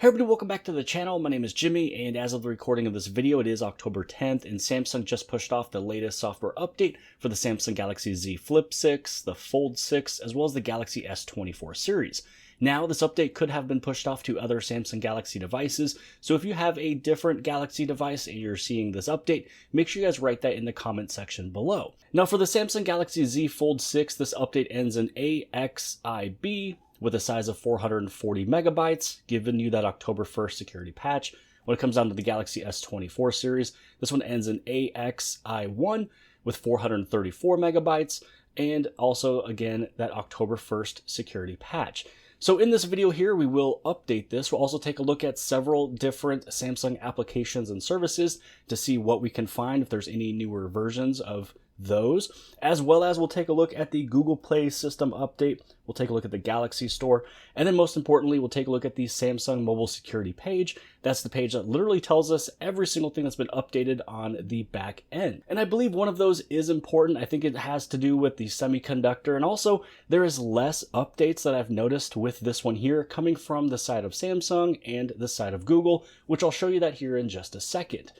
Hey everybody, welcome back to the channel. My name is Jimmy, and as of the recording of this video, it is October 10th, and Samsung just pushed off the latest software update for the Samsung Galaxy Z Flip 6, the Fold 6, as well as the Galaxy S24 series. Now, this update could have been pushed off to other Samsung Galaxy devices, so if you have a different Galaxy device and you're seeing this update, make sure you guys write that in the comment section below. Now, for the Samsung Galaxy Z Fold 6, this update ends in AXIB, with a size of 440 megabytes, giving you that October 1st security patch. When it comes down to the Galaxy S24 series, this one ends in AXI1 with 434 megabytes, and also, again, that October 1st security patch. So in this video here, we will update this. We'll also take a look at several different Samsung applications and services to see what we can find if there's any newer versions of those, as well as we'll take a look at the Google Play system update. We'll take a look at the Galaxy Store, and then most importantly, we'll take a look at the Samsung mobile security page. That's the page that literally tells us every single thing that's been updated on the back end. And I believe one of those is important. I think it has to do with the semiconductor, and also there is less updates that I've noticed with this one here coming from the side of Samsung and the side of Google, which I'll show you that here in just a second.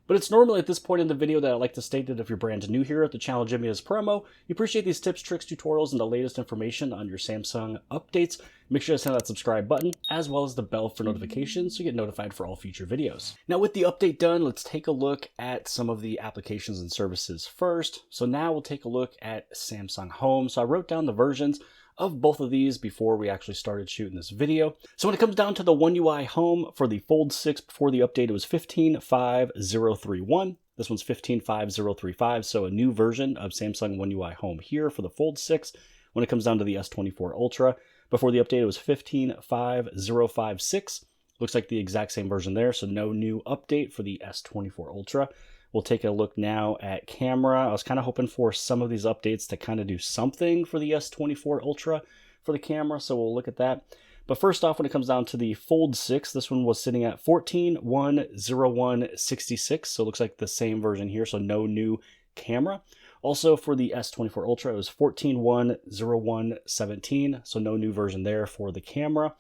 But it's normally at this point in the video that I like to state that if you're brand new here at the channel Jimmy is Promo, you appreciate these tips, tricks, tutorials, and the latest information on your Samsung updates. Make sure to hit that subscribe button, as well as the bell for notifications so you get notified for all future videos. Now with the update done, let's take a look at some of the applications and services first. So now we'll take a look at Samsung Home. So I wrote down the versions of both of these before we actually started shooting this video. So when it comes down to the One UI Home for the Fold 6, before the update, it was 15.5.031. This one's 15.5.035, so a new version of Samsung One UI Home here for the Fold 6. When it comes down to the S24 Ultra, before the update, it was 15.5.056. Looks like the exact same version there, so no new update for the S24 Ultra. We'll take a look now at camera. I was kind of hoping for some of these updates to kind of do something for the S24 Ultra for the camera, so we'll look at that. But first off, when it comes down to the Fold 6, this one was sitting at 14.1.01.66, so it looks like the same version here, so no new camera. Also for the S24 Ultra, it was 14.1.01.17, so no new version there for the camera.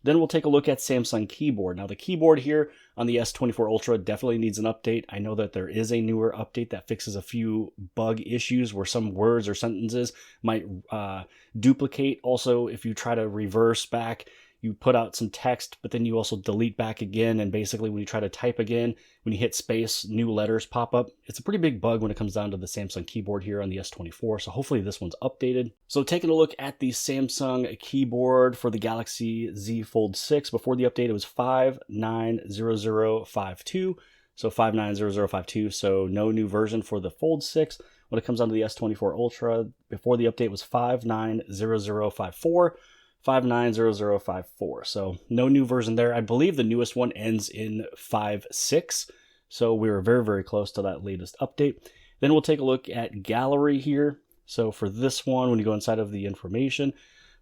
Then we'll take a look at Samsung keyboard. Now the keyboard here on the S24 Ultra definitely needs an update. I know that there is a newer update that fixes a few bug issues where some words or sentences might duplicate. Also, if you try to reverse back, you put out some text, but then you also delete back again. And basically when you try to type again, when you hit space, new letters pop up. It's a pretty big bug when it comes down to the Samsung keyboard here on the S24. So hopefully this one's updated. So taking a look at the Samsung keyboard for the Galaxy Z Fold 6, before the update, it was 590052. So 590052. So no new version for the Fold 6. When it comes down to the S24 Ultra, before the update was 590054. 590054. So no new version there. I believe the newest one ends in 5.6. So we were very, very close to that latest update. Then we'll take a look at gallery here. So for this one, when you go inside of the information,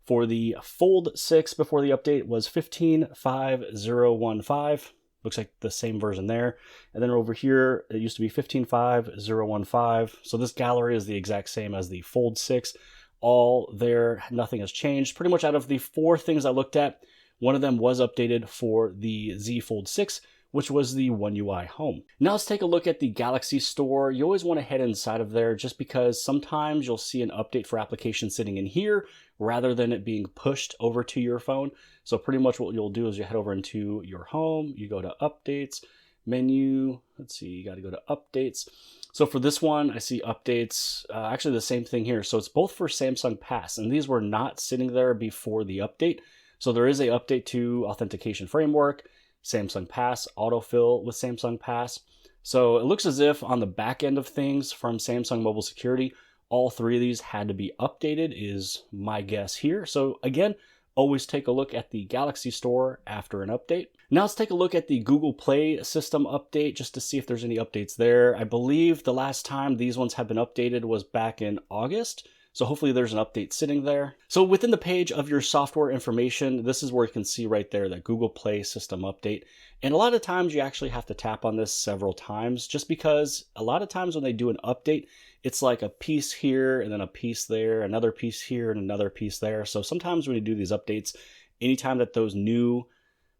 for the Fold 6 before the update was 15.5.015. Looks like the same version there. And then over here, it used to be 15.5.015. So this gallery is the exact same as the Fold 6. All there, nothing has changed. Pretty much out of the 4 things I looked at, one of them was updated for the Z Fold 6, which was the One UI Home. Now let's take a look at the Galaxy Store. You always want to head inside of there just because sometimes you'll see an update for applications sitting in here rather than it being pushed over to your phone. So pretty much what you'll do is you head over into your home, you go to updates, menu, let's see, you got to go to updates. So for this one, I see updates, actually the same thing here. So it's both for Samsung Pass, and these were not sitting there before the update. So there is a update to Authentication Framework, Samsung Pass, autofill with Samsung Pass. So it looks as if on the back end of things from Samsung Mobile Security, all 3 of these had to be updated is my guess here. So again, always take a look at the Galaxy Store after an update. Now let's take a look at the Google Play system update just to see if there's any updates there. I believe the last time these ones have been updated was back in August. So hopefully there's an update sitting there. So within the page of your software information, this is where you can see right there that Google Play system update. And a lot of times you actually have to tap on this several times just because a lot of times when they do an update, it's like a piece here and then a piece there, another piece here and another piece there. So sometimes when you do these updates, anytime that those new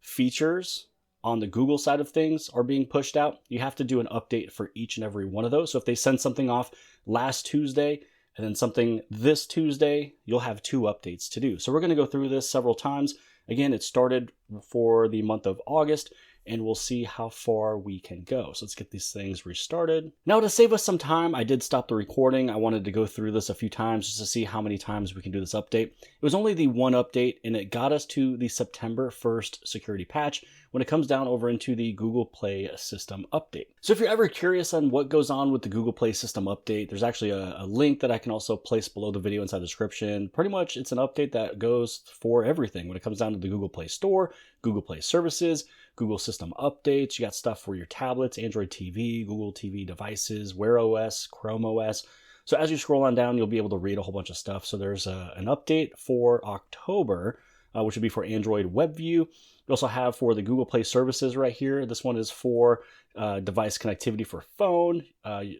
features on the Google side of things are being pushed out, you have to do an update for each and every one of those. So if they send something off last Tuesday and then something this Tuesday, you'll have 2 updates to do. So we're going to go through this several times. Again, it started for the month of August, and we'll see how far we can go. So let's get these things restarted. Now, to save us some time, I did stop the recording. I wanted to go through this a few times just to see how many times we can do this update. It was only the one update, and it got us to the September 1st security patch when it comes down over into the Google Play system update. So if you're ever curious on what goes on with the Google Play system update, there's actually a link that I can also place below the video inside the description. Pretty much it's an update that goes for everything when it comes down to the Google Play Store, Google Play services, Google system updates. You got stuff for your tablets, Android TV, Google TV devices, Wear OS, Chrome OS. So as you scroll on down, you'll be able to read a whole bunch of stuff. So there's an update for October, which would be for Android WebView. You also have for the Google Play services right here. This one is for device connectivity for phone.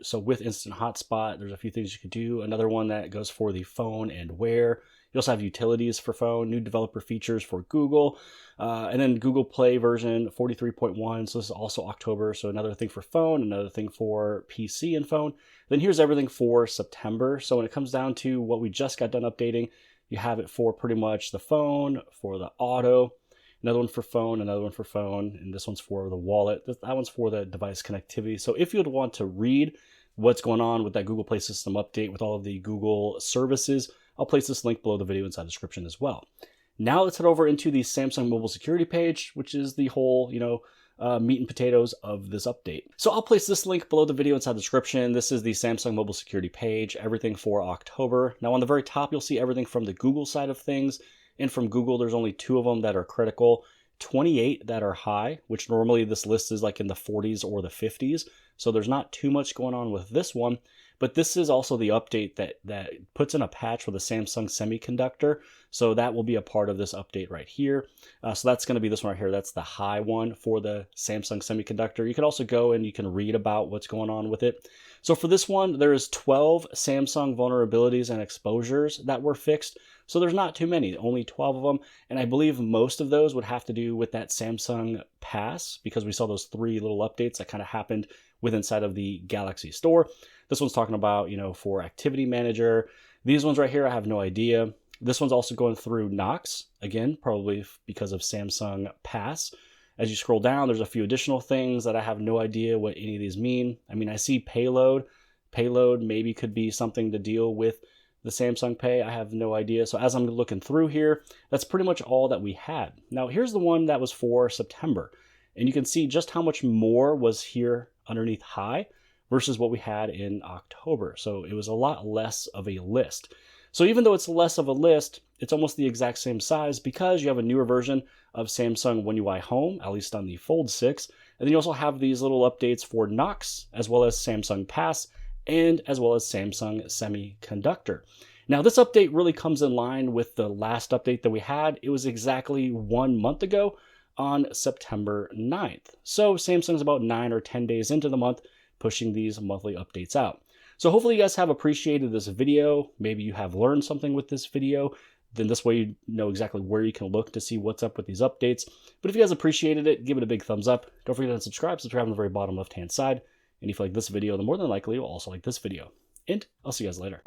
So with Instant Hotspot, there's a few things you can do. Another one that goes for the phone and Wear. You also have utilities for phone, new developer features for Google, and then Google Play version 43.1. So this is also October. So another thing for phone, another thing for PC and phone. Then here's everything for September. So when it comes down to what we just got done updating, you have it for pretty much the phone, for the auto, another one for phone, another one for phone, and this one's for the wallet. That one's for the device connectivity. So if you'd want to read what's going on with that Google Play system update with all of the Google services, I'll place this link below the video inside the description as well. Now let's head over into the Samsung mobile security page, which is the whole, meat and potatoes of this update. So I'll place this link below the video inside the description. This is the Samsung mobile security page, everything for October. Now on the very top, you'll see everything from the Google side of things. And from Google, there's only 2 of them that are critical, 28 that are high, which normally this list is like in the 40s or the 50s. So there's not too much going on with this one. But this is also the update that puts in a patch for the Samsung Semiconductor. So that will be a part of this update right here. So that's going to be this one right here. That's the high one for the Samsung Semiconductor. You can also go and you can read about what's going on with it. So for this one, there is 12 Samsung vulnerabilities and exposures that were fixed. So there's not too many, only 12 of them. And I believe most of those would have to do with that Samsung Pass, because we saw those 3 little updates that kind of happened with inside of the Galaxy Store. This one's talking about, for Activity Manager. These ones right here, I have no idea. This one's also going through Knox, again, probably because of Samsung Pass. As you scroll down, there's a few additional things that I have no idea what any of these mean. I mean, I see payload. Payload maybe could be something to deal with the Samsung Pay. I have no idea. So as I'm looking through here, that's pretty much all that we had. Now, here's the one that was for September. And you can see just how much more was here underneath high versus what we had in October. So it was a lot less of a list. So even though it's less of a list, it's almost the exact same size because you have a newer version of Samsung One UI Home, at least on the Fold 6. And then you also have these little updates for Knox, as well as Samsung Pass, and as well as Samsung Semiconductor. Now this update really comes in line with the last update that we had. It was exactly 1 month ago on September 9th. So Samsung's about 9 or 10 days into the month pushing these monthly updates out. So hopefully you guys have appreciated this video. Maybe you have learned something with this video. Then this way you know exactly where you can look to see what's up with these updates. But if you guys appreciated it, give it a big thumbs up. Don't forget to subscribe on the very bottom left-hand side. And if you like this video, then more than likely you'll also like this video. And I'll see you guys later.